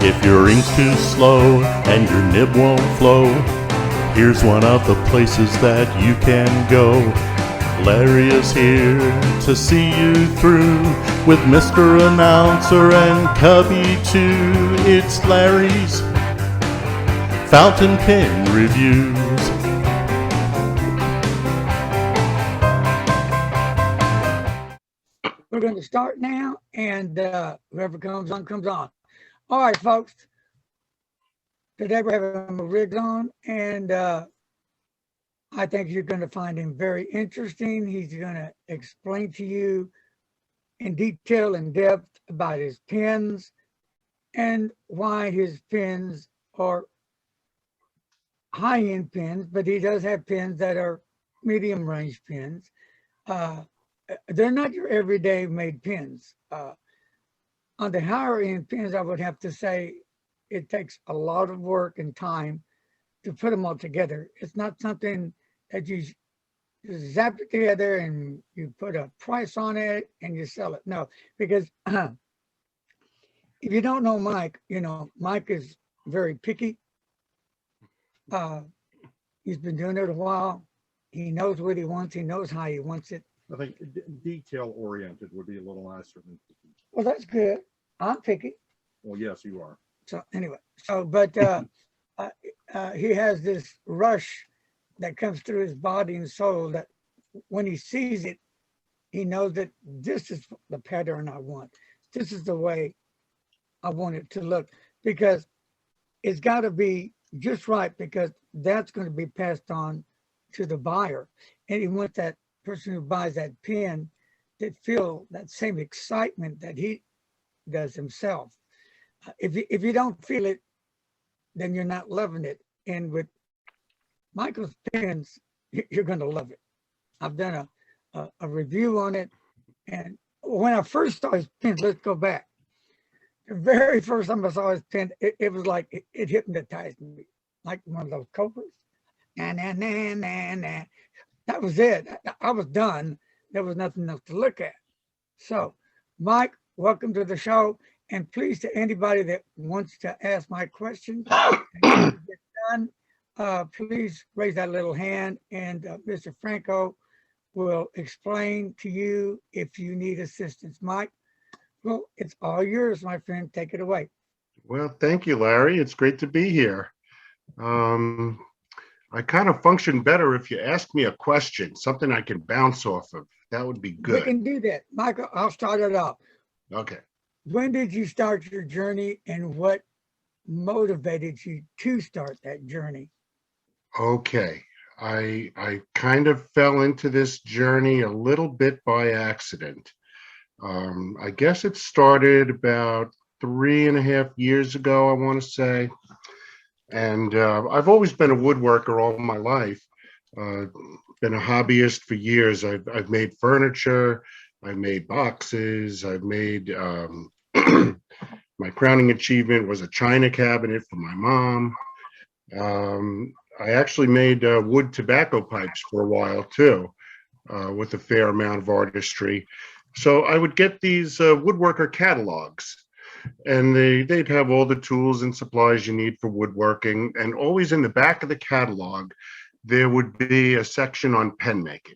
If your ink's too slow and your nib won't flow, here's one of the places that you can go. Larry is here to see you through with Mr. Announcer and Cubby too. It's Larry's Fountain Pen Reviews. We're going to start now, and whoever comes on, comes on. All right, folks. Today we're having a rigs on, and I think you're going to find him very interesting. He's going to explain to you in detail and depth about his pens and why his pens are high-end pens, but he does have pens that are medium-range pens. They're not your everyday made pens. On the higher end pens, I would have to say it takes a lot of work and time to put them all together. It's not something that you just zap it together and you put a price on it and you sell it. No, because if you don't know Mike, you know, Mike is very picky. He's been doing it a while. He knows what he wants. He knows how he wants it. I think detail-oriented would be a little nicer than picky. Well, that's good. I'm picky. Well, yes, you are. So anyway, but he has this rush that comes through his body and soul that when he sees it, he knows that this is the pattern I want. This is the way I want it to look, because it's got to be just right, because that's going to be passed on to the buyer. And he wants that person who buys that pen to feel that same excitement that he does himself. If you don't feel it, then you're not loving it. And with Michael's pens, you're going to love it. I've done a review on it. And when I first saw his pens, let's go back. The very first time I saw his pen, it was like it hypnotized me, like one of those cobras. Nah, nah, nah, nah, nah. That was it. I was done. There was nothing else to look at. So, Mike, welcome to the show. And please, to anybody that wants to ask my questions, get done, please raise that little hand, and Mr. Franco will explain to you if you need assistance. Mike, well, it's all yours, my friend. Take it away. Well, thank you, Larry. It's great to be here. I kind of function better if you ask me a question, something I can bounce off of. That would be good. We can do that. Michael, I'll start it off. Okay. When did you start your journey, and what motivated you to start that journey? Okay. I kind of fell into this journey a little bit by accident. I guess it started about 3.5 years ago, I want to say. And I've always been a woodworker all my life. Been a hobbyist for years. I've made furniture, I've made boxes, I've made, my crowning achievement was a china cabinet for my mom. I actually made wood tobacco pipes for a while too, with a fair amount of artistry. So I would get these woodworker catalogs, and they'd have all the tools and supplies you need for woodworking. And always in the back of the catalog, there would be a section on pen making.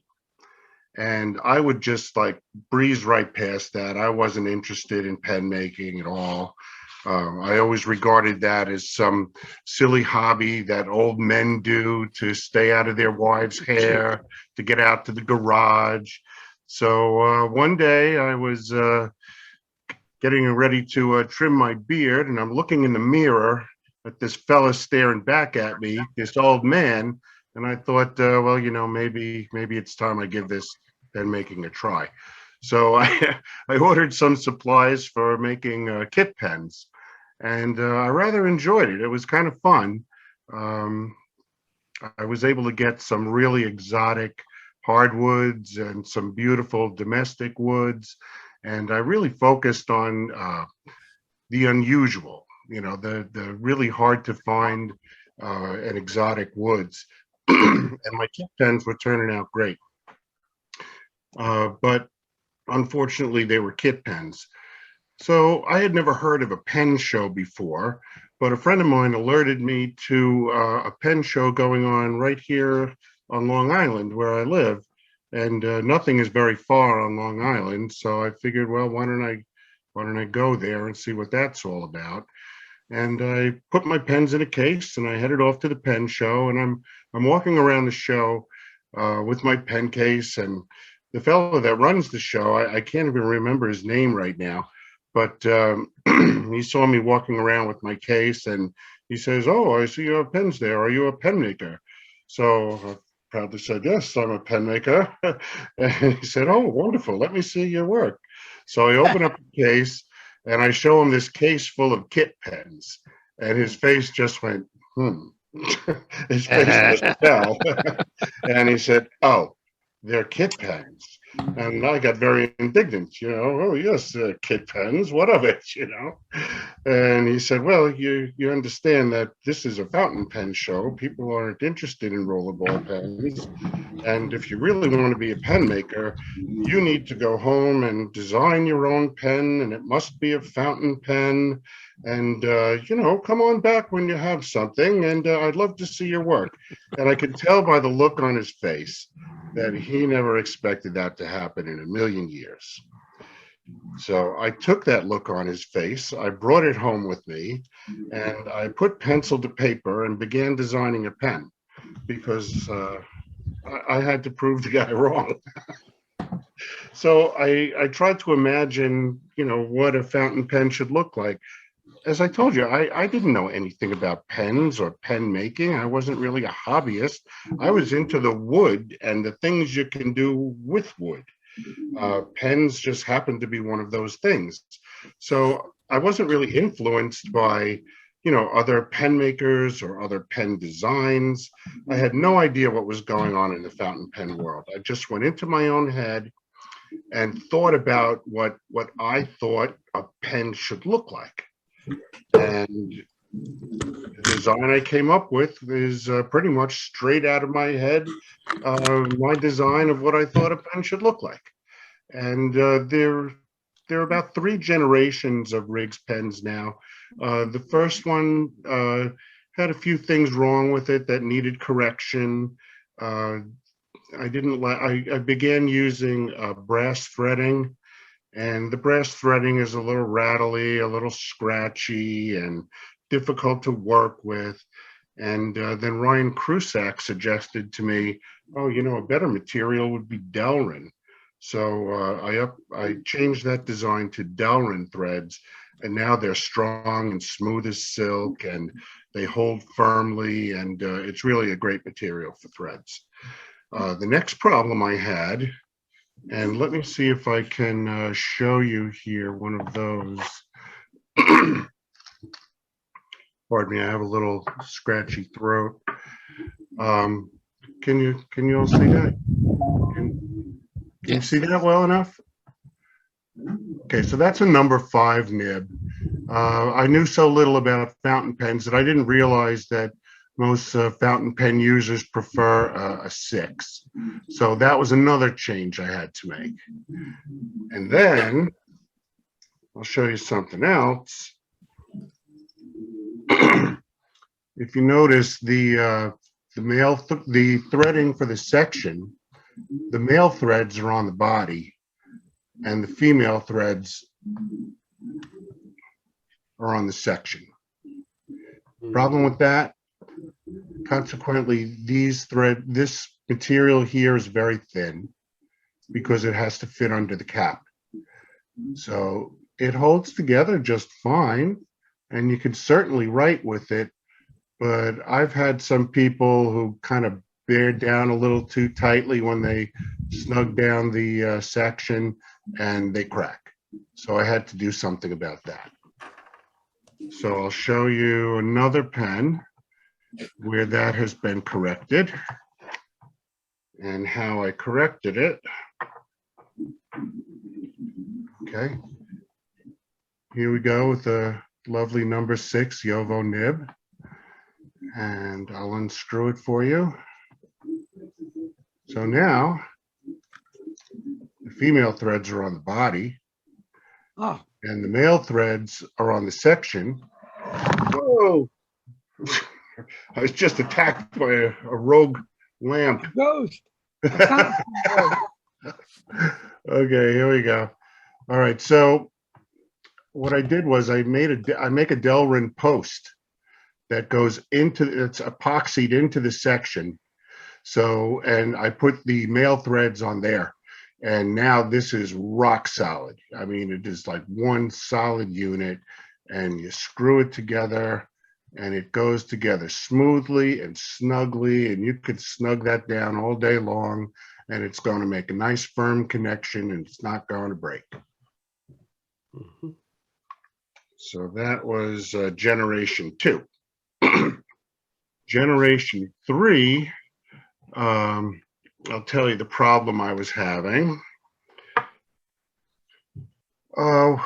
And I would just like breeze right past that. I wasn't interested in pen making at all. I always regarded that as some silly hobby that old men do to stay out of their wives' hair, to get out to the garage. So one day I was getting ready to trim my beard, and I'm looking in the mirror at this fella staring back at me, this old man, and I thought, well, you know, maybe it's time I give this pen making a try. So I ordered some supplies for making kit pens, and I rather enjoyed it. It was kind of fun. I was able to get some really exotic hardwoods and some beautiful domestic woods. And I really focused on the unusual, you know, the really hard to find and exotic woods. And my kit pens were turning out great. But unfortunately, they were kit pens. So I had never heard of a pen show before, but a friend of mine alerted me to a pen show going on right here on Long Island where I live. And nothing is very far on Long Island. So I figured, well, why don't I go there and see what that's all about? And I put my pens in a case and I headed off to the pen show. And I'm walking around the show with my pen case, and the fellow that runs the show, I can't even remember his name right now, but he saw me walking around with my case and he says, "Oh, I see you have pens there. Are you a pen maker?" So I proudly said, "Yes, I'm a pen maker." And he said, "Oh, wonderful. Let me see your work." So I open up the case and I show him this case full of kit pens, and his face just went, his face just fell. And he said, "Oh, they're kit pens." And I got very indignant, "Oh, yes, kit pens, what of it, And he said, "Well, you understand that this is a fountain pen show. People aren't interested in rollerball pens. And if you really want to be a pen maker, you need to go home and design your own pen, and it must be a fountain pen. And, come on back when you have something, and I'd love to see your work." And I could tell by the look on his face that he never expected that to happen in a million years. So I took that look on his face, I brought it home with me, and I put pencil to paper and began designing a pen because I had to prove the guy wrong. So I tried to imagine, what a fountain pen should look like. As I told you, I didn't know anything about pens or pen making. I wasn't really a hobbyist. I was into the wood and the things you can do with wood. Pens just happened to be one of those things. So I wasn't really influenced by, other pen makers or other pen designs. I had no idea what was going on in the fountain pen world. I just went into my own head and thought about what I thought a pen should look like. And the design I came up with is pretty much straight out of my head, my design of what I thought a pen should look like. And there are about 3 generations of Riggs pens now. The first one had a few things wrong with it that needed correction. I didn't like. I began using brass threading, and the brass threading is a little rattly, a little scratchy, and difficult to work with. And then Ryan Krusak suggested to me, "Oh, a better material would be Delrin." So I changed that design to Delrin threads, and now they're strong and smooth as silk, and they hold firmly, and it's really a great material for threads. The next problem I had, and let me see if I can show you here one of those. Pardon me, I have a little scratchy throat. Can you all see that? Can you see that well enough? Okay, so that's a number 5 nib. I knew so little about fountain pens that I didn't realize that most fountain pen users prefer a 6. So that was another change I had to make. And then I'll show you something else. If you notice the threading for the section, the male threads are on the body and the female threads are on the section. Problem with that? Consequently, this material here is very thin because it has to fit under the cap. So it holds together just fine, and you can certainly write with it, but I've had some people who kind of bear down a little too tightly when they snug down the section and they crack. So I had to do something about that. So I'll show you another pen where that has been corrected and how I corrected it. Okay. Here we go with a lovely number 6 Yovo nib. And I'll unscrew it for you. So now the female threads are on the body. Oh, And the male threads are on the section. Whoa! I was just attacked by a rogue lamp. A ghost. A constant ghost. Okay, here we go. All right, so what I did was I make a Delrin post that goes into, it's epoxied into the section. So, and I put the male threads on there. And now this is rock solid. I mean, it is like one solid unit, and you screw it together and it goes together smoothly and snugly, and you could snug that down all day long, and it's going to make a nice firm connection, and it's not going to break. So that was generation 2. Generation 3, I'll tell you the problem I was having. Oh,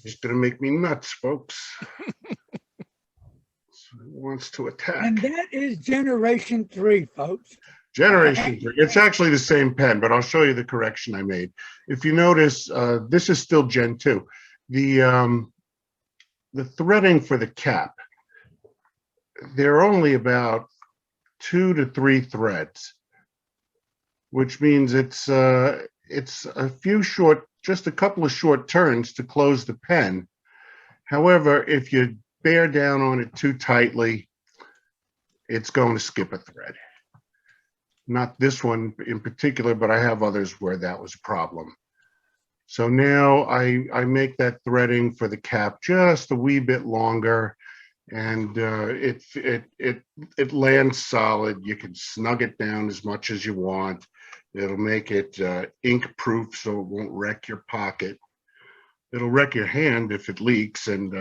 it's going to make me nuts, folks. So it wants to attack. And that is generation 3, folks. Generation 3. It's actually the same pen, but I'll show you the correction I made. If you notice, this is still Gen 2. The threading for the cap, there are only about 2 to 3 threads, which means it's a few short, just a couple of short turns to close the pen. However, if you bear down on it too tightly, it's going to skip a thread. Not this one in particular, but I have others where that was a problem. So now I make that threading for the cap just a wee bit longer, and it lands solid. You can snug it down as much as you want. It'll make it ink proof, so it won't wreck your pocket. It'll wreck your hand if it leaks, and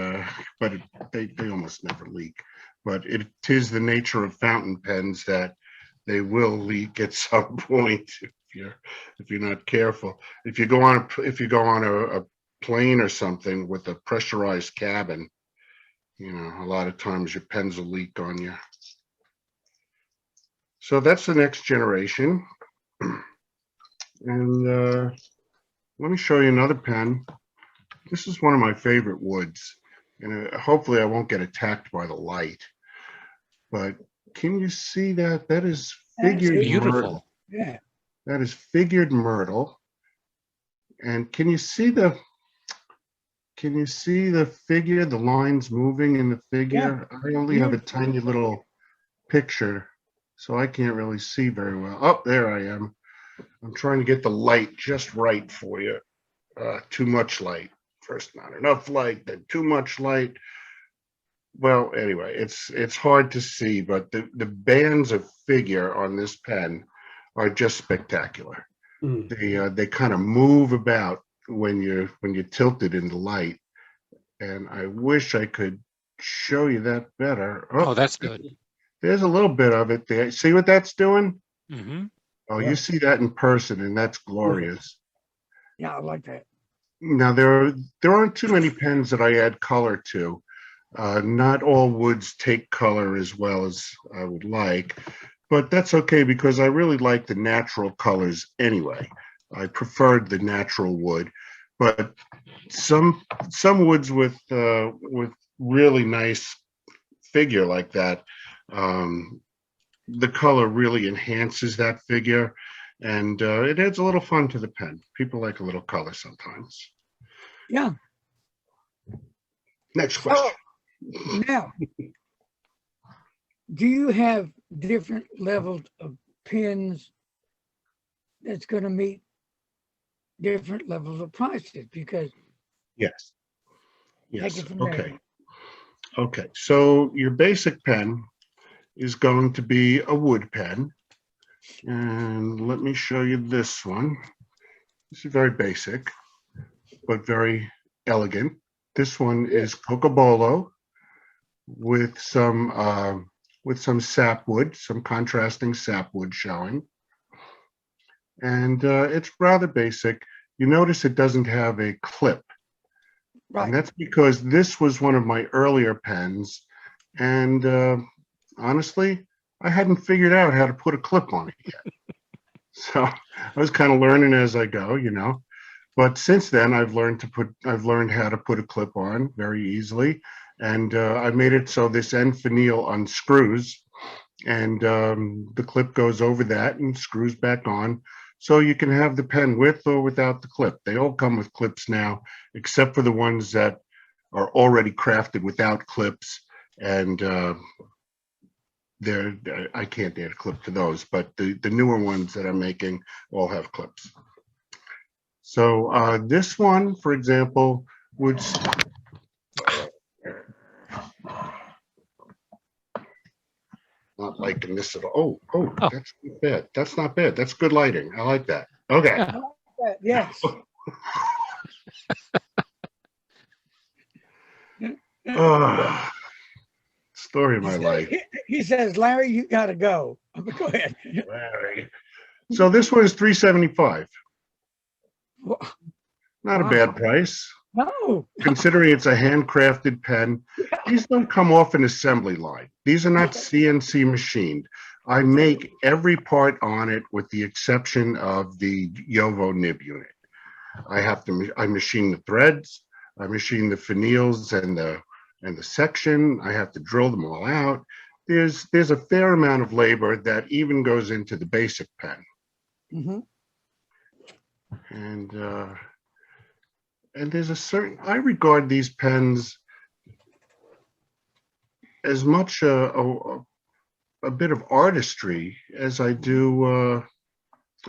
but they almost never leak. But it is the nature of fountain pens that they will leak at some point if you're not careful. If you go on a plane or something with a pressurized cabin, you know, a lot of times your pens will leak on you. So that's the next generation. And let me show you another pen. This is one of my favorite woods, and hopefully I won't get attacked by the light. But can you see that? That is figured beautiful. myrtle. Yeah. That is figured myrtle. And can you see the figure, the lines moving in the figure? Yeah. I only have a tiny little picture, so I can't really see very well. Oh, there I am. I'm trying to get the light just right for you. Too much light. First, not enough light, then too much light. Well, anyway, it's hard to see, but the bands of figure on this pen are just spectacular. They kind of move about when you tilt it in the light, and I wish I could show you that better. Oh, that's good. There's a little bit of it there. See what that's doing? Mm-hmm. Oh, you see that in person, and that's glorious. Yeah, I like that. Now there aren't too many pens that I add color to. Not all woods take color as well as I would like, but that's okay because I really like the natural colors anyway. I preferred the natural wood, but some woods with really nice figure like that, the color really enhances that figure, and it adds a little fun to the pen. People like a little color sometimes. Yeah. Next question. Now, do you have different levels of pens that's going to meet different levels of prices? Because Yes. take it from there. Okay. So your basic pen is going to be a wood pen, and let me show you this one. This is very basic, but very elegant. This one is Cocobolo with some sapwood, some contrasting sapwood showing, and it's rather basic. You notice it doesn't have a clip, Right. and that's because this was one of my earlier pens, and honestly, I hadn't figured out how to put a clip on it yet. So I was kind of learning as I go, you know. But since then, I've learned how to put a clip on very easily, and I made it so this end finial unscrews, and the clip goes over that and screws back on. So you can have the pen with or without the clip. They all come with clips now, except for the ones that are already crafted without clips, and I can't add a clip to those, but the newer ones that I'm making all have clips. So this one, for example, would not liking this at all. Oh, Oh. that's not bad. That's not bad. That's good lighting. I like that. Okay. Yeah. Yes. Story of my life. He says, Larry, you gotta go. Go ahead. Larry. So this one is $375. Not a bad price, No. considering it's a handcrafted pen. These don't come off an assembly line. These are not CNC machined. I make every part on it with the exception of the Yovo nib unit. I machine the threads, I machine the finials and the section. I have to drill them all out. There's a fair amount of labor that even goes into the basic pen. Mm-hmm. And there's I regard these pens as much a bit of artistry as I do a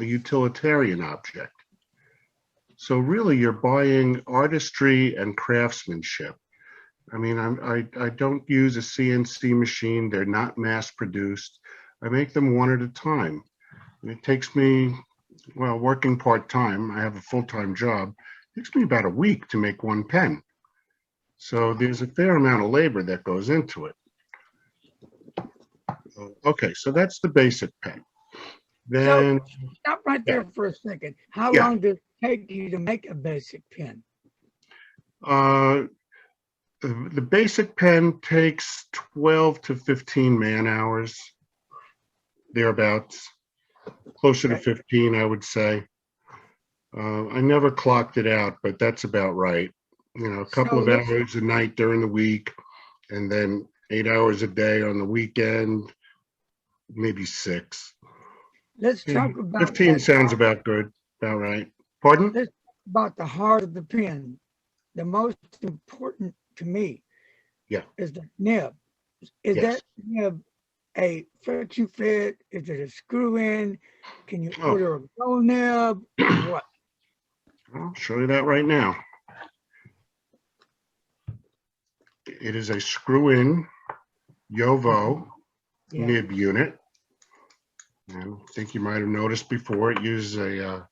utilitarian object. So really, you're buying artistry and craftsmanship. I mean, I don't use a CNC machine. They're not mass produced. I make them one at a time. And it takes me, well, working part-time, I have a full-time job. It takes me about a week to make one pen. So there's a fair amount of labor that goes into it. Okay, so that's the basic pen. Then Stop right there for a second. How Yeah. long does it take you to make a basic pen? the basic pen takes 12 to 15 man hours, thereabouts, closer to 15, I would say. I never clocked it out, but that's about right. You know, a couple of hours a night during the week, and then 8 hours a day on the weekend, maybe 6. Let's talk about 15 that sounds heart. about good, about right. Pardon? Let's talk about the heart of the pen. The most important to me is the nib. Is Yes. that nib a friction fit? Is it a screw in? Can you order a gold nib? What? I'll show you that right now. It is a screw-in Yovo Yeah. nib unit. And I think you might have noticed before, it uses a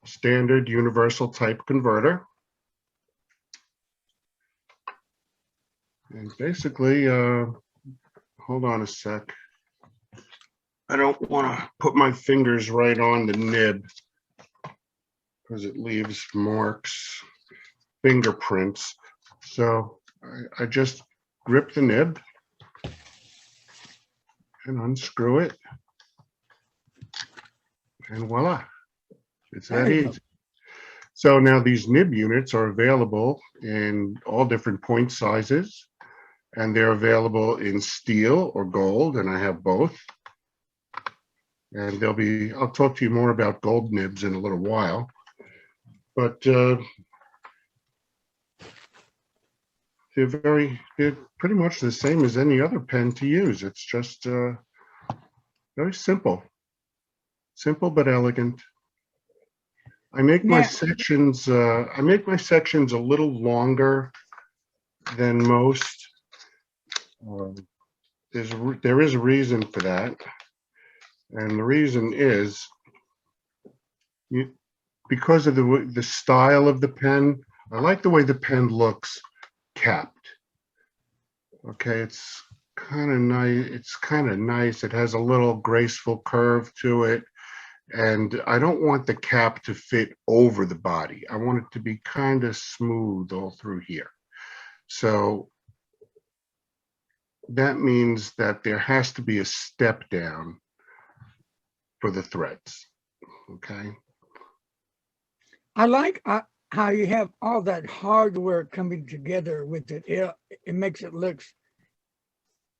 standard universal type converter. And basically, hold on a sec. I don't want to put my fingers right on the nib because it leaves marks, fingerprints. So I just grip the nib and unscrew it. And voila, it's that There you go. easy. So now these nib units are available in all different point sizes, and they're available in steel or gold, and I have both. And I'll talk to you more about gold nibs in a little while, but they're pretty much the same as any other pen to use. It's just very simple but elegant. I make my sections a little longer than most. There is a reason for that, and the reason is because of the style of the pen. I like the way the pen looks capped. Okay, it's kind of nice. It has a little graceful curve to it. And I don't want the cap to fit over the body. I want it to be kind of smooth all through here. So that means that there has to be a step down for the threads. Okay. I like how you have all that hardware coming together with it. It makes it look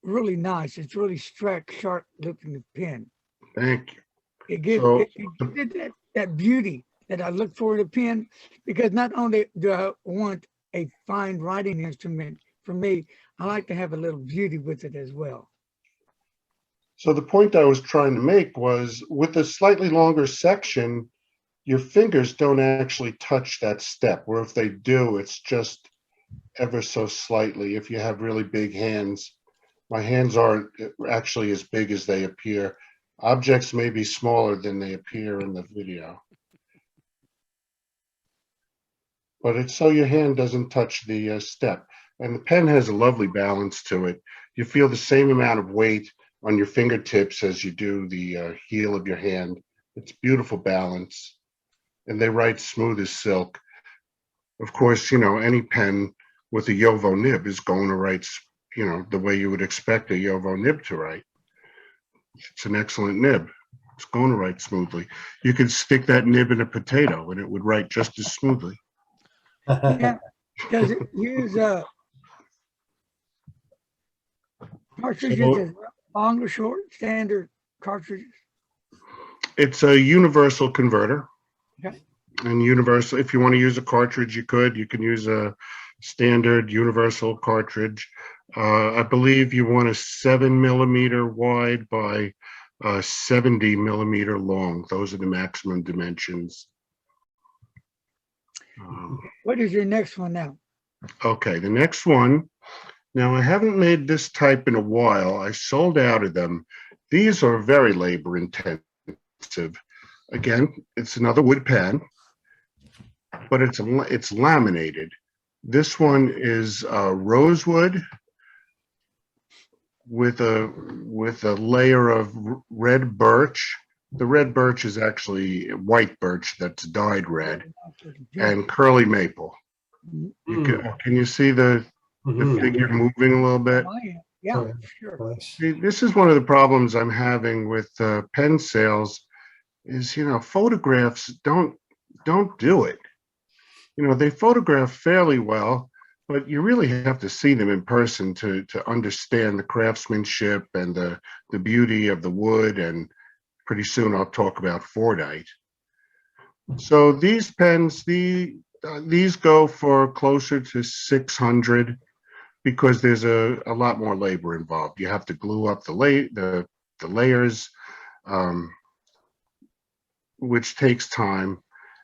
really nice. It's really sharp looking pen. Thank you. It gives So it gives it that beauty that I look for in a pen, because not only do I want a fine writing instrument, for me, I like to have a little beauty with it as well. So the point I was trying to make was, with a slightly longer section, your fingers don't actually touch that step, or if they do, it's just ever so slightly. If you have really big hands, my hands aren't actually as big as they appear. Objects may be smaller than they appear in the video. But it's so your hand doesn't touch the step. And the pen has a lovely balance to it. You feel the same amount of weight on your fingertips as you do the heel of your hand. It's beautiful balance. And they write smooth as silk. Of course, any pen with a Yovo nib is going to write, the way you would expect a Yovo nib to write. It's an excellent nib. It's going to write smoothly. You could stick that nib in a potato and it would write just as smoothly. Yeah. Does it use cartridges as long or short, standard cartridges? It's a universal converter. Okay. And universal, if you want to use a cartridge, you can use a standard universal cartridge. I believe you want a 7mm wide by 70mm long. Those are the maximum dimensions. What is your next one now? Okay, the next one. Now, I haven't made this type in a while. I sold out of them. These are very labor intensive. Again, it's another wood pen, but it's laminated. This one is rosewood with a layer of red birch. The red birch is actually white birch that's dyed red, and curly maple. Can you see the figure moving a little bit? Yeah, sure. See, this is one of the problems I'm having with pen sales is, photographs don't do it. They photograph fairly well, but you really have to see them in person to understand the craftsmanship and the beauty of the wood. And pretty soon I'll talk about Fordite. So these pens, these go for closer to 600 because there's a lot more labor involved. You have to glue up the layers, which takes time.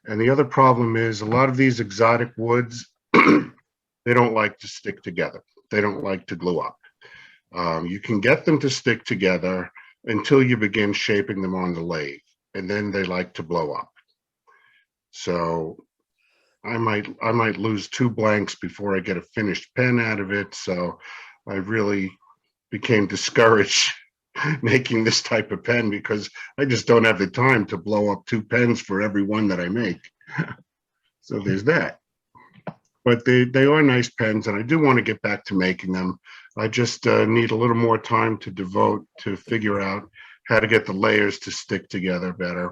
And the other problem is a lot of these exotic woods, they don't like to stick together. They don't like to glue up. You can get them to stick together until you begin shaping them on the lathe, and then they like to blow up. So I might lose 2 blanks before I get a finished pen out of it. So I really became discouraged making this type of pen because I just don't have the time to blow up 2 pens for every one that I make. So there's that. But they are nice pens, and I do want to get back to making them. I just need a little more time to devote to figure out how to get the layers to stick together better.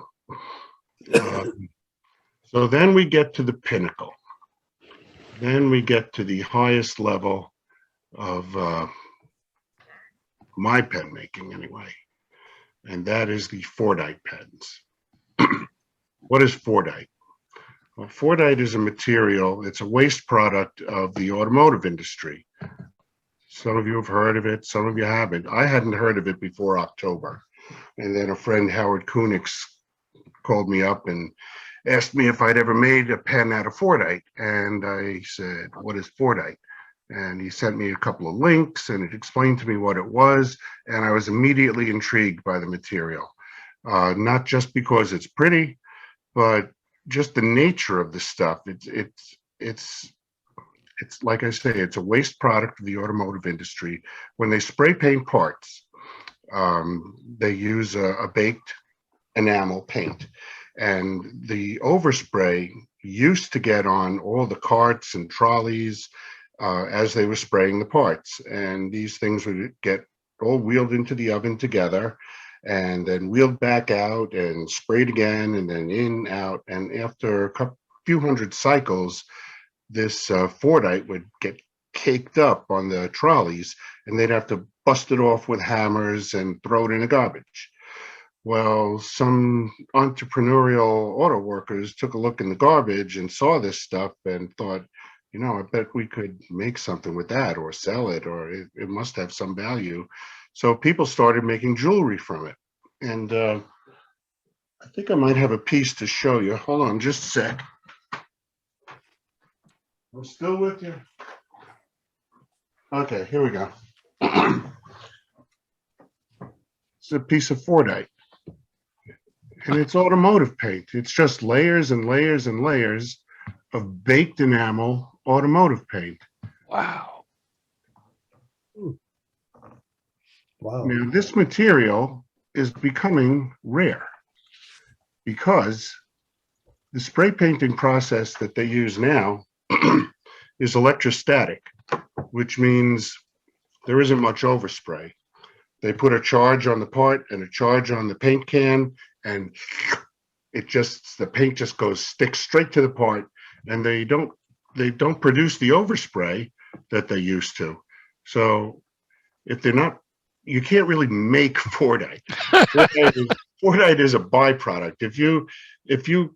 So then we get to the pinnacle. Then we get to the highest level of my pen making anyway, and that is the Fordite pens. What is Fordite? Well, Fordite is a material, it's a waste product of the automotive industry. Some of you have heard of it, some of you haven't. I hadn't heard of it before October. And then a friend, Howard Kunix, called me up and asked me if I'd ever made a pen out of Fordite. And I said, what is Fordite? And he sent me a couple of links and it explained to me what it was. And I was immediately intrigued by the material. Not just because it's pretty, but just the nature of the stuff. It's like I say, it's a waste product of the automotive industry. When they spray paint parts, they use a baked enamel paint, and the overspray used to get on all the carts and trolleys as they were spraying the parts, and these things would get all wheeled into the oven together and then wheeled back out and sprayed again and then in, out. And after few hundred cycles, this Fordite would get caked up on the trolleys, and they'd have to bust it off with hammers and throw it in the garbage. Well, some entrepreneurial auto workers took a look in the garbage and saw this stuff and thought, you know, I bet we could make something with that or sell it, or it must have some value. So people started making jewelry from it. And I think I might have a piece to show you. Hold on just a sec. I'm still with you. Okay, here we go. It's a piece of Fordite. And it's automotive paint. It's just layers and layers and layers of baked enamel automotive paint. Wow. Wow. Now, this material is becoming rare because the spray painting process that they use now is electrostatic, which means there isn't much overspray. They put a charge on the part and a charge on the paint can, and the paint just sticks straight to the part, and they don't produce the overspray that they used to. So if they're not, you can't really make Fordite. Fordite is a byproduct. If you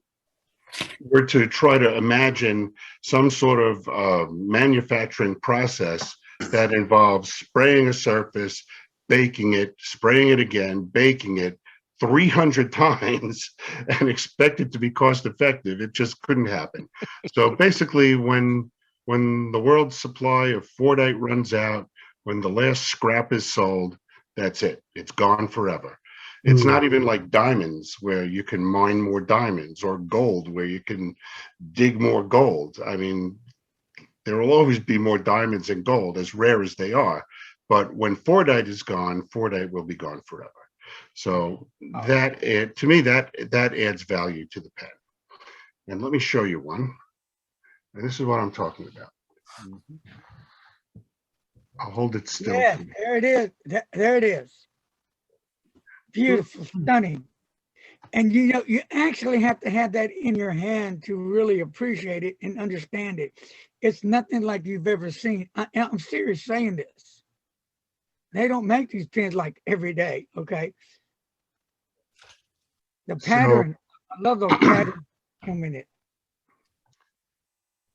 were to try to imagine some sort of manufacturing process that involves spraying a surface, baking it, spraying it again, baking it 300 times and expect it to be cost effective, it just couldn't happen. So basically, when the world's supply of Fordite runs out, when the last scrap is sold, that's it. It's gone forever. It's not even like diamonds where you can mine more diamonds, or gold where you can dig more gold. I mean, there will always be more diamonds and gold, as rare as they are. But when Fordite is gone, Fordite will be gone forever. So to me, that adds value to the pen. And let me show you one. And this is what I'm talking about. I'll hold it still. Yeah, there it is. There it is. Beautiful, stunning. And you know, you actually have to have that in your hand to really appreciate it and understand it. It's nothing like you've ever seen. I'm serious saying this. They don't make these pens like every day, okay? The pattern, I love those patterns come in it.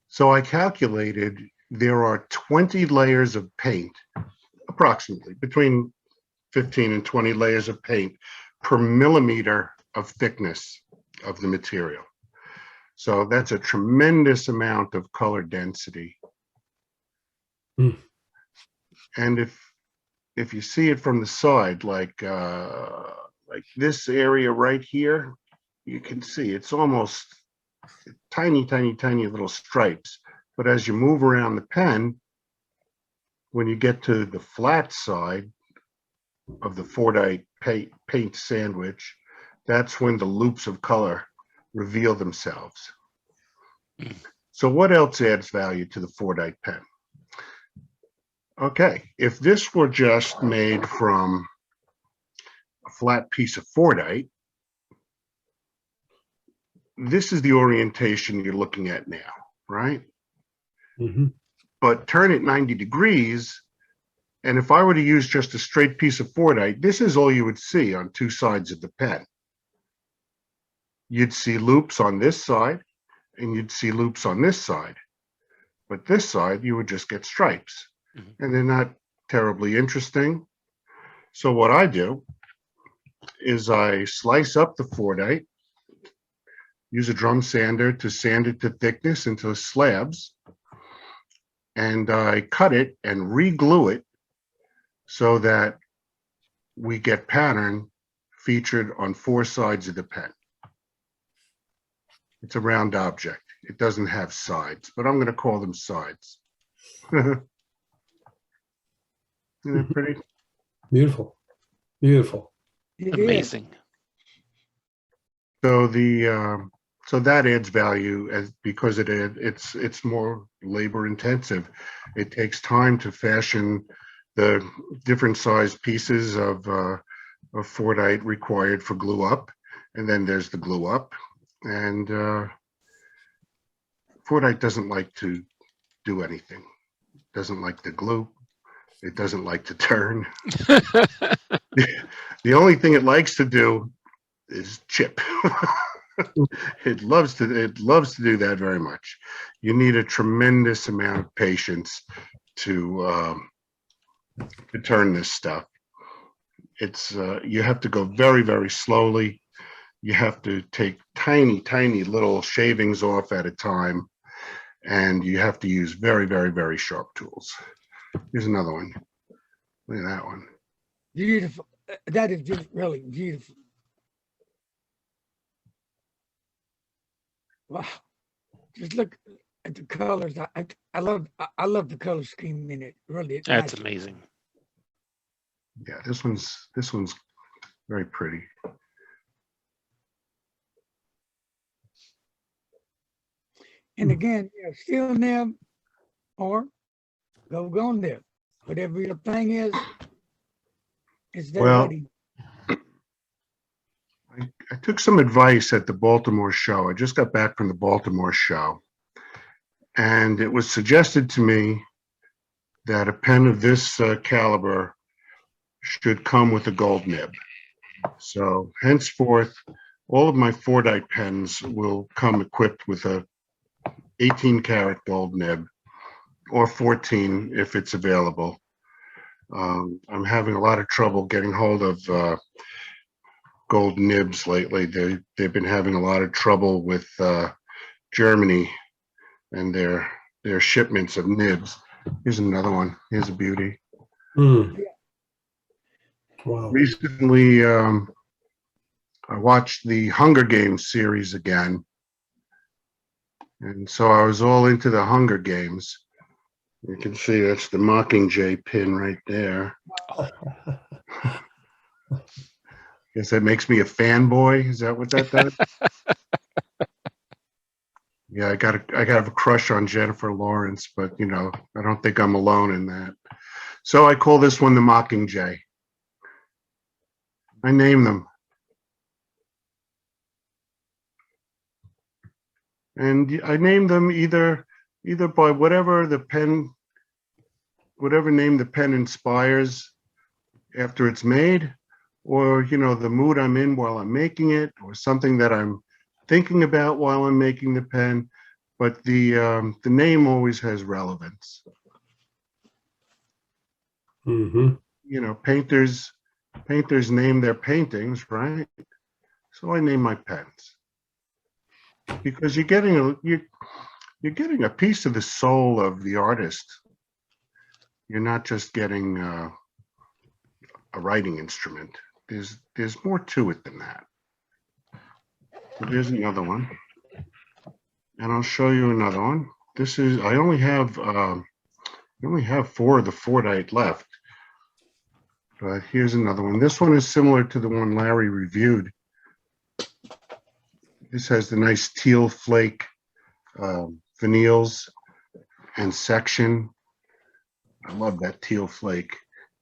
So I calculated there are 20 layers of paint, approximately between 15 and 20 layers of paint per millimeter of thickness of the material. So that's a tremendous amount of color density. And if you see it from the side, like this area right here, you can see it's almost tiny, tiny, tiny little stripes. But as you move around the pen, when you get to the flat side of the Fordite paint sandwich, that's when the loops of color reveal themselves. So what else adds value to the Fordite pen? Okay, if this were just made from a flat piece of Fordite, this is the orientation you're looking at now, right? But turn it 90 degrees, and if I were to use just a straight piece of Fordite, this is all you would see on two sides of the pen. You'd see loops on this side, and you'd see loops on this side. But this side, you would just get stripes. And they're not terribly interesting. So what I do is I slice up the Fordite, use a drum sander to sand it to thickness into slabs, and I cut it and re-glue it so that we get pattern featured on four sides of the pen. It's a round object. It doesn't have sides, but I'm going to call them sides. Isn't that pretty? Beautiful. Beautiful. It is. Amazing. So so that adds value because it's more labor intensive. It takes time to fashion the different size pieces of Fordite required for glue up, and then there's the glue up, and Fordite doesn't like to do anything. Doesn't like to glue. It doesn't like to turn. The only thing it likes to do is chip. It loves to do that very much. You need a tremendous amount of patience to turn this stuff. It's you have to go very, very slowly. You have to take tiny little shavings off at a time, and you have to use very, very, very sharp tools. Here's another one. Look at that one. Beautiful. That is just really beautiful. Wow. Just look at the colors. I love the color scheme in it. Really. It's That's nice. amazing. Yeah, this one's very pretty. And again, steel nib or go nib. Whatever your thing is, it's there Well, ready. I took some advice at the Baltimore show. I just got back from the Baltimore show, and it was suggested to me that a pen of this caliber should come with a gold nib. So henceforth, all of my Fordite pens will come equipped with a 18-karat gold nib, or 14 if it's available. I'm having a lot of trouble getting hold of gold nibs lately. They've been having a lot of trouble with Germany and their shipments of nibs. Here's another one. Here's a beauty. Mm. Wow. Recently, I watched the Hunger Games series again. And so I was all into the Hunger Games. You can see that's the Mockingjay pin right there. Guess that makes me a fanboy. Is that what that does? Yeah, I got a crush on Jennifer Lawrence, but you know, I don't think I'm alone in that. So I call this one the Mockingjay. I name them. And I name them either by whatever name the pen inspires after it's made, or you know, the mood I'm in while I'm making it, or something that I'm thinking about while I'm making the pen. But the name always has relevance. Mm-hmm. You know, painters name their paintings, right? So I name my pens because you're getting a piece of the soul of the artist. You're not just getting a writing instrument. There's more to it than that. So there's another one, and I'll show you another one. This is I only have 4 of the Fordite left, but here's another one. This one is similar to the one Larry reviewed. This has the nice teal flake finials and section. I love that teal flake.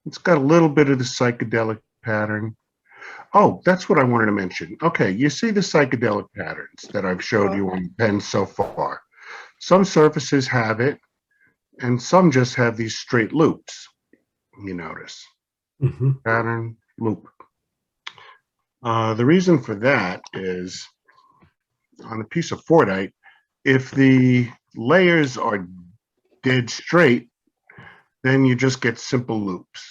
It's got a little bit of the psychedelic pattern. Oh, that's what I wanted to mention. Okay, you see the psychedelic patterns that I've showed you on pens so far. Some surfaces have it, and some just have these straight loops. You notice. Mm-hmm. Pattern, loop. The reason for that is on a piece of Fordite, if the layers are dead straight, then you just get simple loops.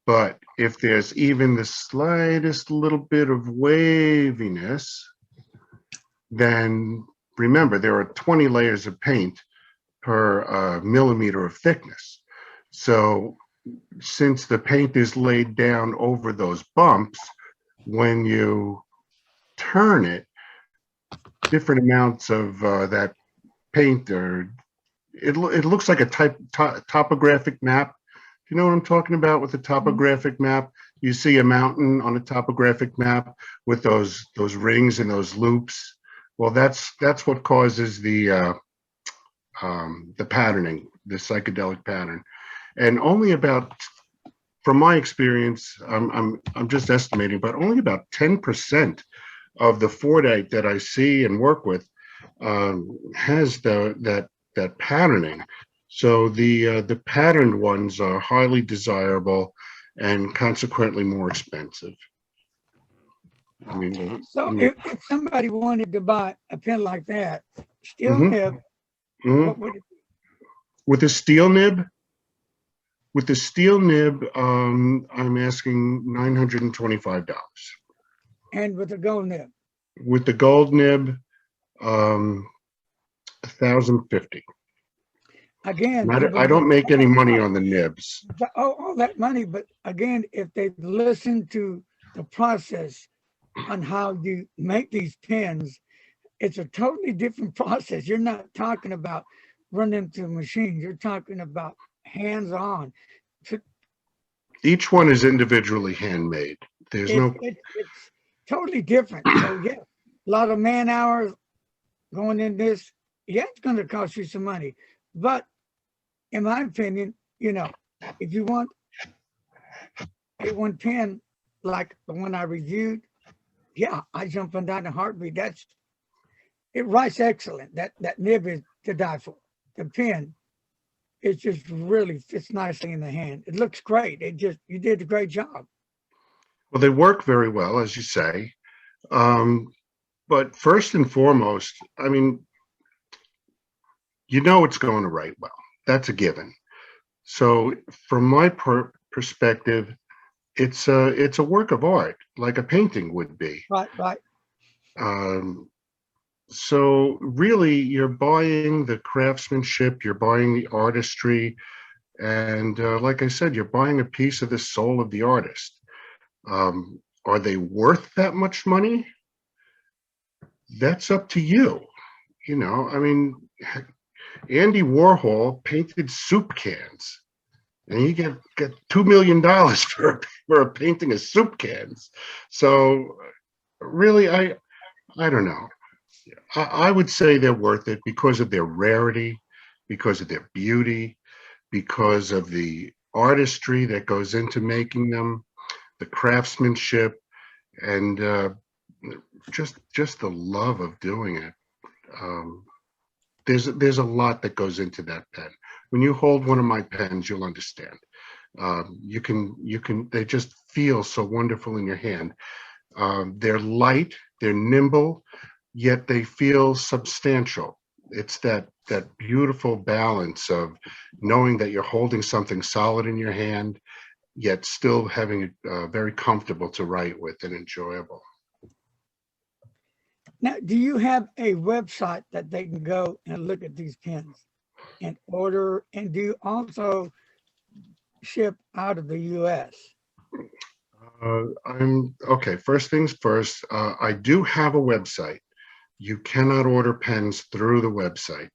But if there's even the slightest little bit of waviness, then remember there are 20 layers of paint per millimeter of thickness. So since the paint is laid down over those bumps, when you turn it, different amounts of that paint it looks like a topographic map. You know what I'm talking about with the topographic map? You see a mountain on a topographic map with those rings and those loops. Well, that's what causes the patterning, the psychedelic pattern. And only about, from my experience, I'm just estimating, but only about 10% of the Fordite that I see and work with has that patterning. So the patterned ones are highly desirable and consequently more expensive. I mean, So if somebody wanted to buy a pen like that, steel mhm, nib, mhm. what would it be? With a steel nib, I'm asking $925. And with a gold nib? With the gold nib, 1,050. Again, I people don't get make any money on the nibs. all that money, but again, if they listen to the process on how you make these pens, it's a totally different process. You're not talking about running through machines. You're talking about hands-on. Each one is individually handmade. There's no, It's totally different. So yeah, a lot of man hours going in this. Yeah, it's going to cost you some money, but in my opinion, you know, if you want A1 pen like the one I reviewed, yeah, I jump on that in a heartbeat. It writes excellent. That nib is to die for. The pen, it just really fits nicely in the hand. It looks great. You did a great job. well, they work very well, as you say. But first and foremost, I mean, it's going to write well. That's a given. So from my perspective, it's a work of art, like a painting would be. Right. Um, so really, you're buying the craftsmanship, you're buying the artistry, and like I said, you're buying a piece of the soul of the artist. Are they worth that much money? That's up to you. I mean, Andy Warhol painted soup cans, and he get $2 million for a painting of soup cans. So really, I don't know. I would say they're worth it because of their rarity, because of their beauty, because of the artistry that goes into making them, the craftsmanship, and just the love of doing it. Um, there's a lot that goes into that pen. When you hold one of my pens, you'll understand. They just feel so wonderful in your hand. They're light, they're nimble, yet they feel substantial. It's that beautiful balance of knowing that you're holding something solid in your hand, yet still having it very comfortable to write with and enjoyable. Now, do you have a website that they can go and look at these pens and order? And do you also ship out of the U.S.? I'm okay. First things first, I do have a website. You cannot order pens through the website.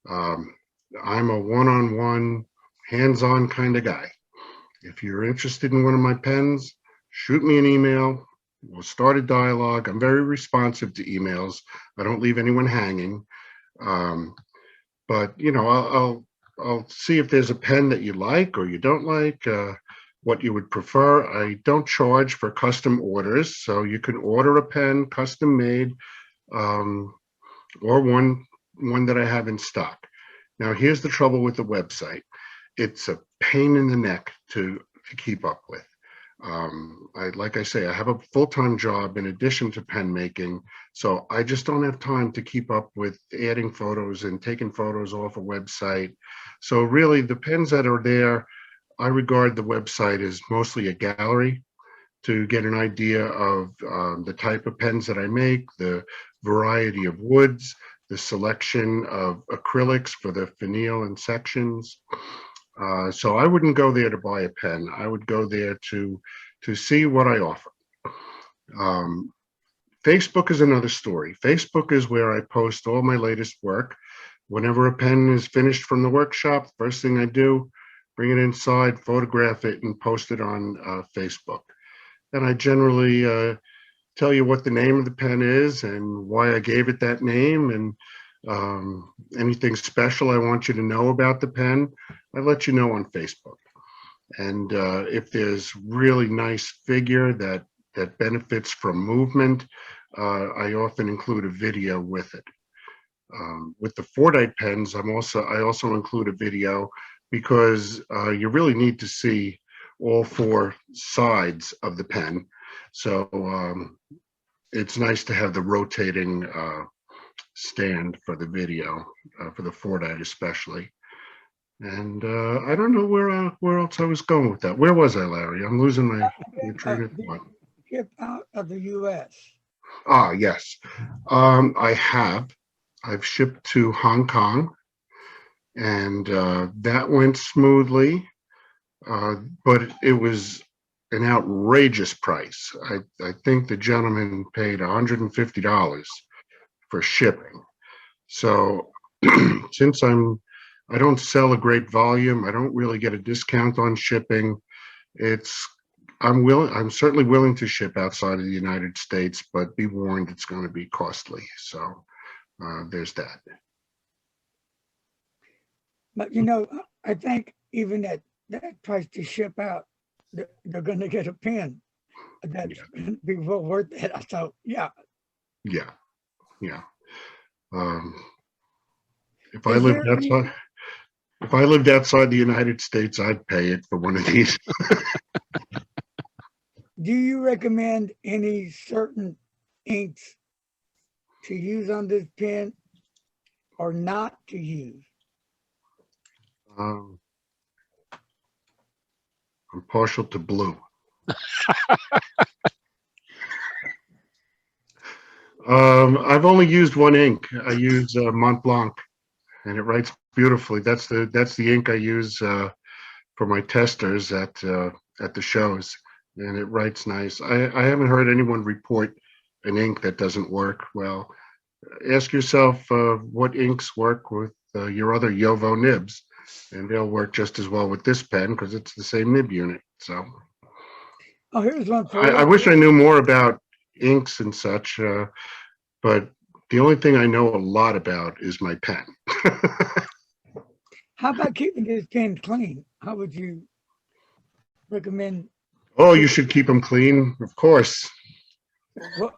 I'm a one-on-one, hands-on kind of guy. If you're interested in one of my pens, shoot me an email. We'll start a dialogue. I'm very responsive to emails. I don't leave anyone hanging. But I'll see if there's a pen that you like or you don't like, what you would prefer. I don't charge for custom orders, so you can order a pen custom made, or one that I have in stock. Now, here's the trouble with the website. It's a pain in the neck to keep up with. Like I say, I have a full-time job in addition to pen making, so I just don't have time to keep up with adding photos and taking photos off a website. So really, the pens that are there, I regard the website as mostly a gallery to get an idea of the type of pens that I make, the variety of woods, the selection of acrylics for the finial and sections. So I wouldn't go there to buy a pen. I would go there to see what I offer. Facebook is another story. Facebook is where I post all my latest work. Whenever a pen is finished from the workshop, first thing I do, bring it inside, photograph it, and post it on Facebook. And I generally tell you what the name of the pen is and why I gave it that name, and anything special I want you to know about the pen, I let you know on Facebook. And if there's really nice figure that benefits from movement, I often include a video with it. With the Fordite pens, I also include a video because you really need to see all four sides of the pen. So it's nice to have the rotating stand for the video, for the Fordite especially. And I don't know where else I was going with that. Where was I, Larry? I'm losing my train of thought. Ship out of the U.S. Ah, yes. I've shipped to Hong Kong, and that went smoothly, but it was an outrageous price. I think the gentleman paid $150 for shipping. So since I don't sell a great volume, I don't really get a discount on shipping. I'm certainly willing to ship outside of the United States, but be warned, it's going to be costly. So there's that. But you know, I think even at that price to ship out, they're going to get a pen that's going to be well worth it. I thought, yeah. Yeah. If Is there any- I lived outside the United States, I'd pay it for one of these. Do you recommend any certain inks to use on this pen or not to use? I'm partial to blue. I've only used one ink. I use Mont Blanc, and it writes beautifully. That's the ink I use for my testers at the shows, and it writes nice. I haven't heard anyone report an ink that doesn't work well. Ask yourself what inks work with your other Yovo nibs, and they'll work just as well with this pen because it's the same nib unit. So Oh, here's one for I you. wish I knew more about inks and such, but the only thing I know a lot about is my pen. How about keeping this pen clean? How would you recommend? Oh, you should keep them clean, of course. What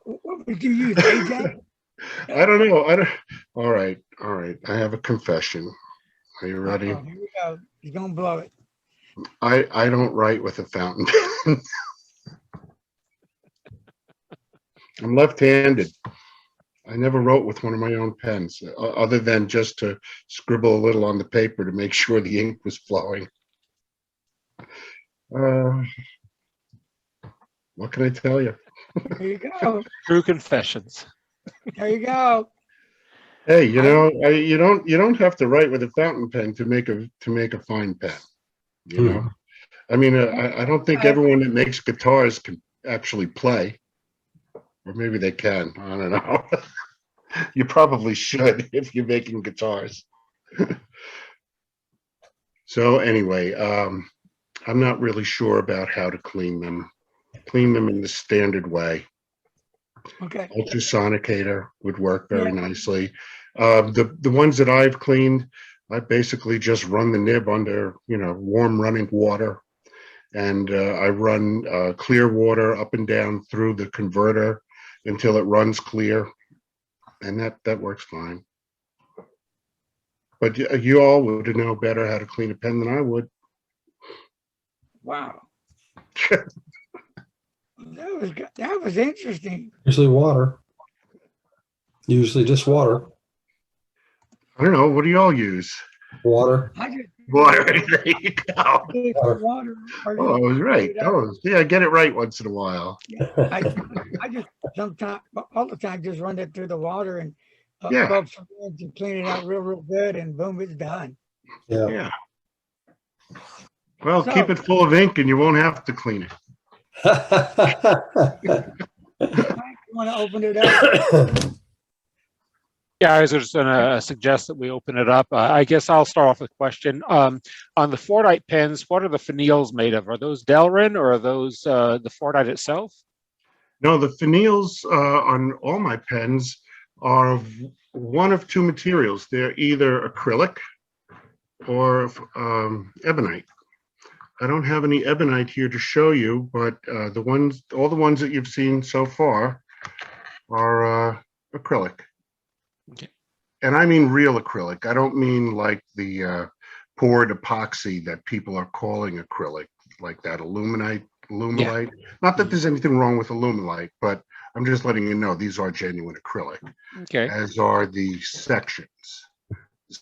would you use, AJ? I don't know. All right. I have a confession. Are you ready? Uh-oh, here we go. He's gonna blow it. I don't write with a fountain pen. I'm left-handed. I never wrote with one of my own pens, other than just to scribble a little on the paper to make sure the ink was flowing. What can I tell you? There you go. True confessions. There you go. Hey, you don't have to write with a fountain pen to make a fine pen. You know, I mean, I don't think everyone that makes guitars can actually play, or maybe they can. I don't know. You probably should if you're making guitars. So anyway, I'm not really sure about how to clean them. Clean them in the standard way. Okay. Ultrasonicator would work very nicely. The ones that I've cleaned, I basically just run the nib under warm running water, and I run clear water up and down through the converter until it runs clear, and that works fine. But you all would know better how to clean a pen than I would. Wow. That was interesting. Usually water. Usually just water. I don't know. What do y'all use? Water. I just Water. There you go. use water. Oh, I was right. Oh, yeah, I get it right once in a while. I just sometimes, all the time, just run it through the water and Yeah. rub some rinse and clean it out real good, and boom, it's done. Yeah. Yeah. Well, So- keep it full of ink and you won't have to clean it. You want to open it up? Yeah, I was just going to suggest that we open it up. I guess I'll start off with a question. On the Fordite pens, what are the finials made of? Are those Delrin or are those the Fordite itself? No, the finials on all my pens are of one of two materials. They're either acrylic or ebonite. I don't have any ebonite here to show you, but all the ones that you've seen so far are acrylic. Okay. and I mean real acrylic. I don't mean like the poured epoxy that people are calling acrylic, like that Aluminite. Not that there's anything wrong with Aluminite, but I'm just letting you know these are genuine acrylic, Okay. as are the sections.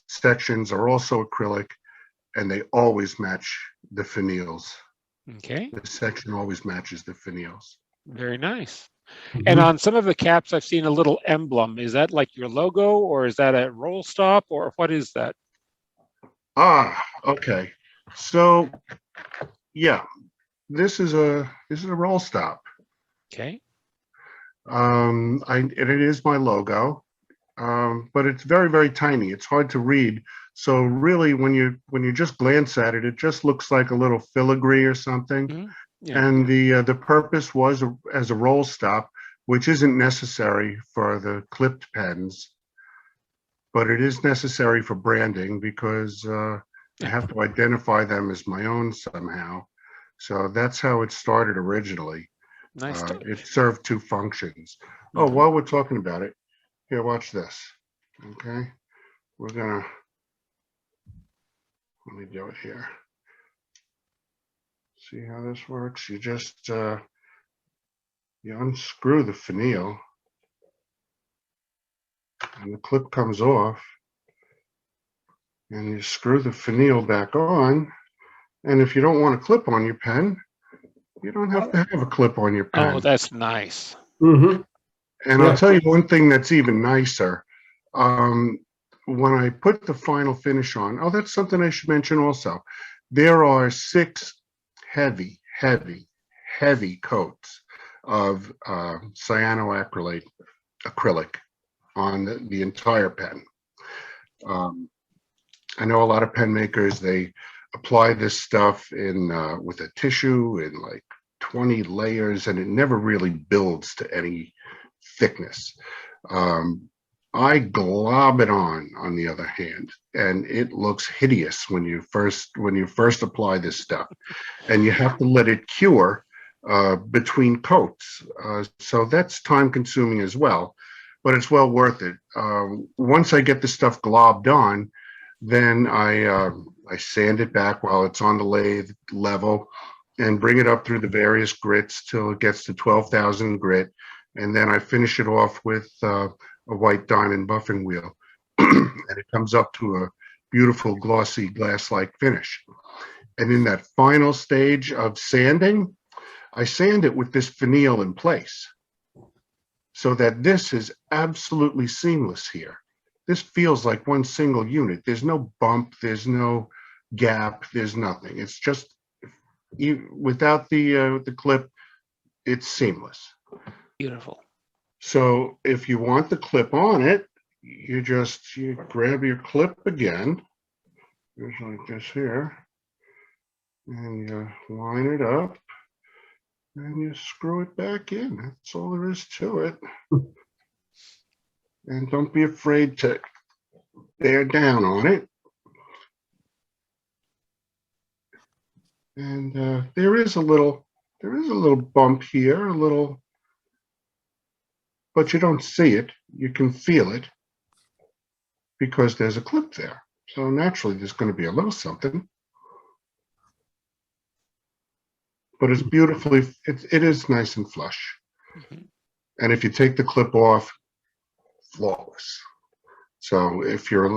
Sections are also acrylic, and they always match the finials. Okay. The section always matches the finials. Very nice. Mhm. And on some of the caps, I've seen a little emblem. Is that like your logo, or is that a roll stop, or what is that? Ah, okay. So, yeah, this is a roll stop. Okay. And it is my logo, but it's very, very tiny. It's hard to read. So really, when you just glance at it, it just looks like a little filigree or something. Mhm. Yeah. And the purpose was as a roll stop, which isn't necessary for the clipped pens, but it is necessary for branding because I have to identify them as my own somehow. So that's how it started originally. Nice. It served two functions. Oh, Mhm. while we're talking about it, here, watch this. Okay, let me do it here. See how this works? You just you unscrew the finial, and the clip comes off, and you screw the finial back on. And if you don't want a clip on your pen, you don't have to have a clip on your pen. Oh, that's nice. Mhm. And Yeah. I'll tell you one thing that's even nicer. When I put the final finish on, oh, that's something I should mention also. There are 6 heavy, heavy, heavy coats of cyanoacrylate acrylic on the entire pen. I know a lot of pen makers, they apply this stuff in with a tissue in like 20 layers, and it never really builds to any thickness. I glob it on the other hand, and it looks hideous when you first apply this stuff, and you have to let it cure between coats. So that's time consuming as well, but it's well worth it. Once I get the stuff globbed on, then I sand it back while it's on the lathe level and bring it up through the various grits till it gets to 12,000 grit. And then I finish it off with a white diamond buffing wheel. And it comes up to a beautiful glossy glass-like finish. And in that final stage of sanding, I sand it with this finial in place so that this is absolutely seamless here. This feels like one single unit. There's no bump, there's no gap, there's nothing. It's just, without the clip, it's seamless. Beautiful. So if you want the clip on it, you grab your clip again, just like this here, and you line it up, and you screw it back in. That's all there is to it. And don't be afraid to bear down on it. And there is a little bump here, but you don't see it. You can feel it because there's a clip there. So naturally, there's going to be a little something. But it's beautifully, it is nice and flush. Mhm. And if you take the clip off, flawless. So if you're a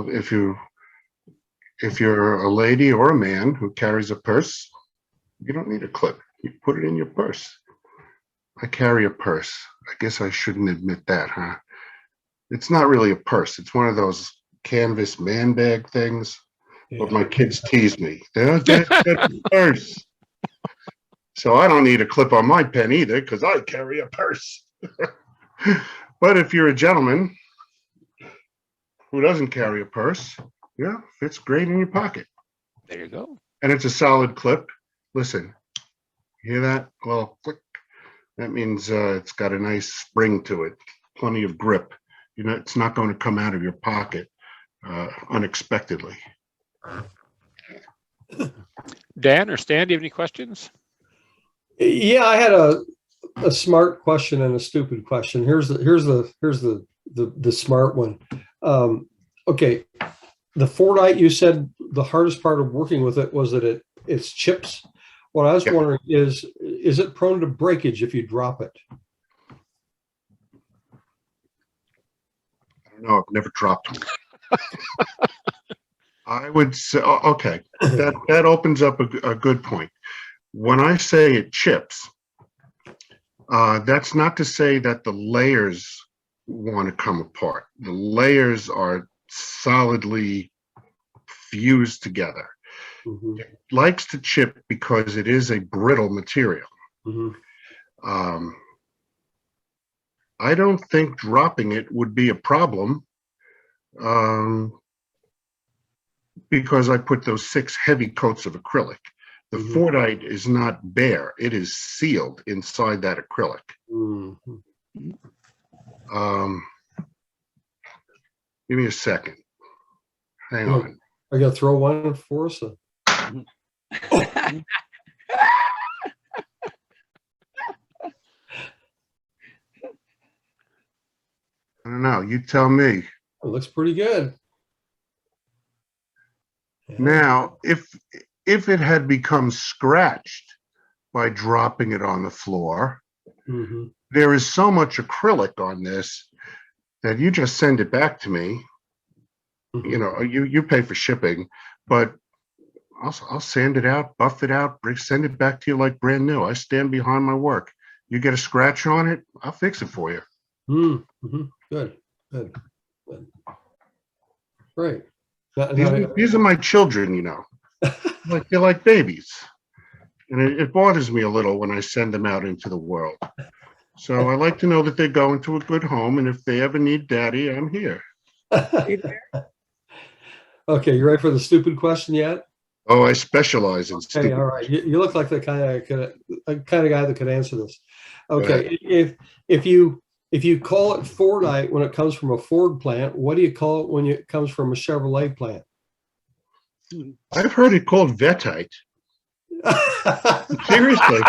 lady or a man who carries a purse, you don't need a clip. You put it in your purse. I carry a purse. I guess I shouldn't admit that, huh? It's not really a purse. It's one of those canvas man bag things. But my kids tease me. That's a purse. So I don't need a clip on my pen either because I carry a purse. But if you're a gentleman who doesn't carry a purse, yeah, fits great in your pocket. There you go. And it's a solid clip. Listen, hear that? Well, click. That means it's got a nice spring to it, plenty of grip. You know, it's not going to come out of your pocket unexpectedly. Dan or Stan, do you have any questions? Yeah, I had a smart question and a stupid question. Here's the smart one. Okay, the Fordite, you said the hardest part of working with it was that it's chips. What I was Yeah. wondering is it prone to breakage if you drop it? I don't know, I've never dropped them. I would say, okay, that opens up a good point. When I say it chips, that's not to say that the layers want to come apart. The layers are solidly fused together. Mhm, It likes to chip because it is a brittle material. mhm. I don't think dropping it would be a problem, because I put those 6 heavy coats of acrylic. The Mhm. Fordite is not bare, it is sealed inside that acrylic. Mhm. Give me a second. Hang Yeah. on. I gotta throw one for us. I don't know. You tell me. It looks pretty good. Yeah. Now, if it had become scratched by dropping it on the floor, Mhm. there is so much acrylic on this that you just send it back to me. Mhm. You know, you pay for shipping, but I'll sand it out, buff it out, send it back to you like brand new. I stand behind my work. You get a scratch on it, I'll fix it for you. Mhm. Good. Good. Good. Great. These are my children, you know. Like they're like babies. And it bothers me a little when I send them out into the world. So I like to know that they're going to a good home, and if they ever need daddy, I'm here. Okay, you ready for the stupid question yet? Oh, I specialize in Okay, stupid. all right. You look like the kind of guy that could answer this. Go Okay, if you call it Fordite when it comes from a Ford plant, what do you call it when it comes from a Chevrolet plant? I've heard it called Vetite. Seriously.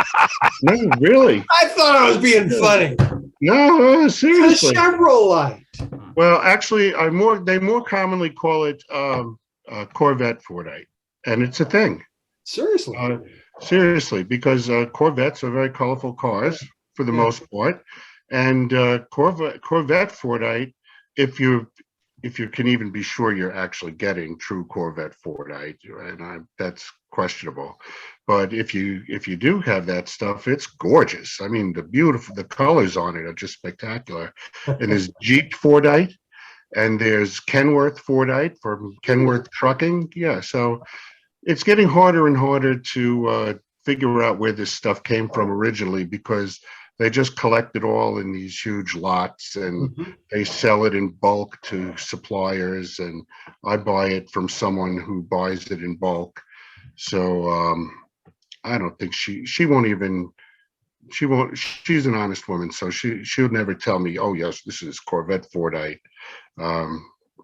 No, really. I thought I was being funny. No, It's a seriously. Chevrolet. Well, actually, they more commonly call it Corvette Fordite, and it's a thing. Seriously. Seriously, because Corvettes are very colorful cars for the Yeah. most part, and Corvette Fordite, if you can even be sure you're actually getting true Corvette Fordite, and that's questionable. But if you do have that stuff, it's gorgeous. I mean, the colors on it are just spectacular. And there's Jeep Fordite, and there's Kenworth Fordite from Kenworth Trucking. Yeah, so it's getting harder and harder to figure out where this stuff came from originally, because they just collect it all in these huge lots, and Mhm. they sell it in bulk to suppliers, and I buy it from someone who buys it in bulk. So I don't think she won't even, she's an honest woman, so she'll never tell me, oh yes, this is Corvette Fordite.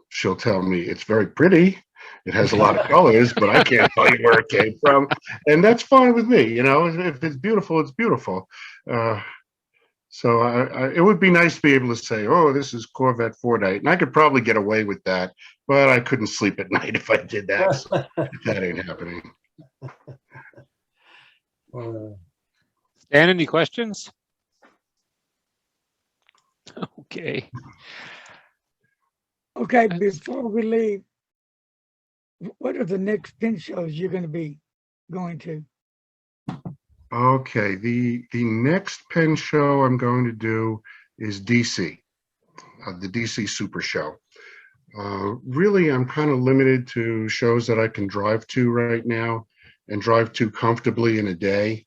She'll tell me it's very pretty, it has a lot of colors, but I can't tell you where it came from, and that's fine with me. You know, if it's beautiful, it's beautiful. So it would be nice to be able to say, oh, this is Corvette Fordite, and I could probably get away with that, but I couldn't sleep at night if I did that. So that ain't happening. Dan, any questions? Okay. Okay, before we leave, what are the next pen shows you're going to be going to? Okay, the next pen show I'm going to do is DC, the DC Super Show. Really, I'm kind of limited to shows that I can drive to right now and drive to comfortably in a day.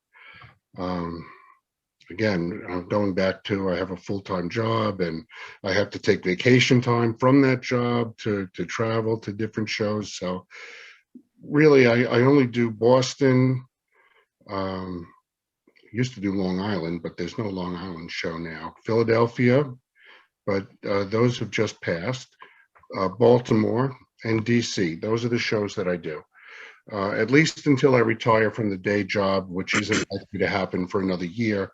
Again, I'm going back to, I have a full-time job, and I have to take vacation time from that job to travel to different shows. So really, I only do Boston. Used to do Long Island, but there's no Long Island show now. Philadelphia, but those have just passed. Baltimore and DC. Those are the shows that I do. At least until I retire from the day job, which isn't likely to happen for another year.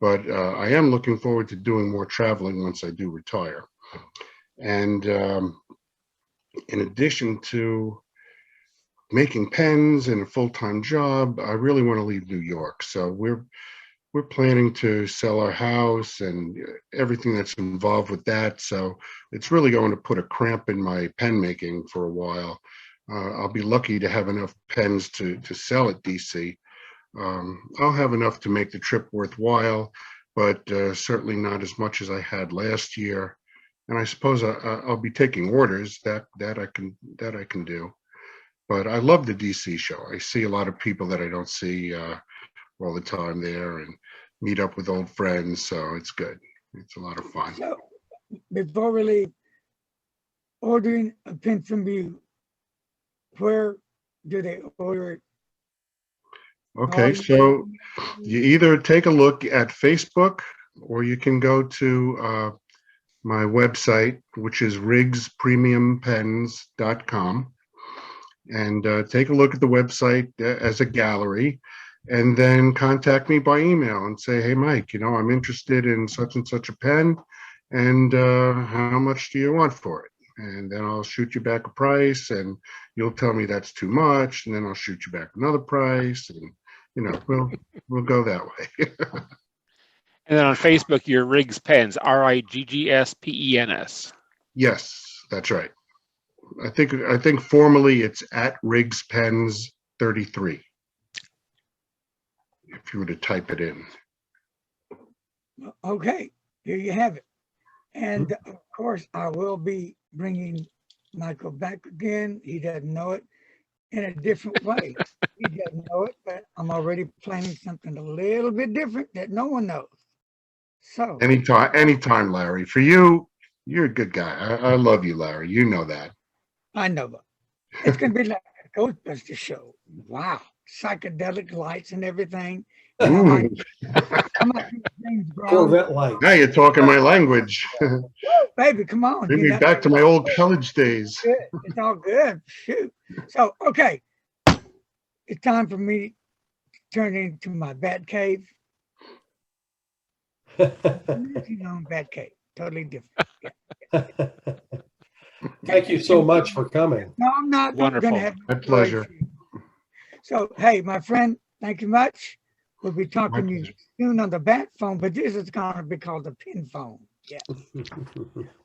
But I am looking forward to doing more traveling once I do retire. And in addition to making pens and a full-time job, I really want to leave New York. So we're planning to sell our house and everything that's involved with that. So it's really going to put a cramp in my pen making for a while. I'll be lucky to have enough pens to sell at DC. I'll have enough to make the trip worthwhile, but certainly not as much as I had last year. And I suppose I'll be taking orders that I can do. But I love the DC show. I see a lot of people that I don't see all the time there, and meet up with old friends. So it's good. It's a lot of fun. So before we leave, ordering a pen from you, where do they order it? Okay, so you either take a look at Facebook, or you can go to my website, which is riggspremiumpens.com, and take a look at the website as a gallery, and then contact me by email and say, hey, Mike, I'm interested in such and such a pen, and how much do you want for it? And then I'll shoot you back a price, and you'll tell me that's too much, and then I'll shoot you back another price, and we'll go that way. And then on Facebook, you're Riggs Pens, RIGGSPENS. Yes, that's right. I think formally it's at Riggs Pens 33. If you were to type it in. Okay, here you have it. And of course, I will be bringing Michael back again. He doesn't know it, in a different way. He doesn't know it, but I'm already planning something a little bit different that no one knows. So Anytime, Larry. For you, you're a good guy. I love you, Larry. You know that. I know, but it's gonna be like a Ghostbuster show. Wow, psychedelic lights and everything. Ooh. Corvette light. Now you're talking my language. Baby, come on. Bring me back to my old college days. Good. It's all good. Shoot. So, okay. It's time for me to turn into my bat cave. Bat cave. Totally different. Yeah. Thank you so much for coming. No, I'm not. Wonderful. Gonna have My pleasure. So, hey, my friend, thank you much. We'll be talking to you soon on the bat phone, but this is going to be called the pen phone. Yeah.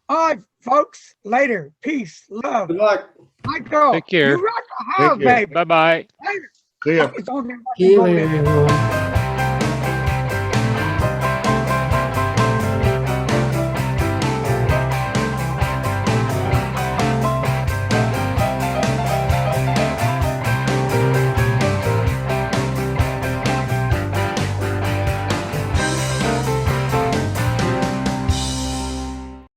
All right, folks. Later. Peace. Love. Good luck. Michael. Take care. You rock the house, Take care. baby. Bye-bye. Later. See ya. It's only See you later.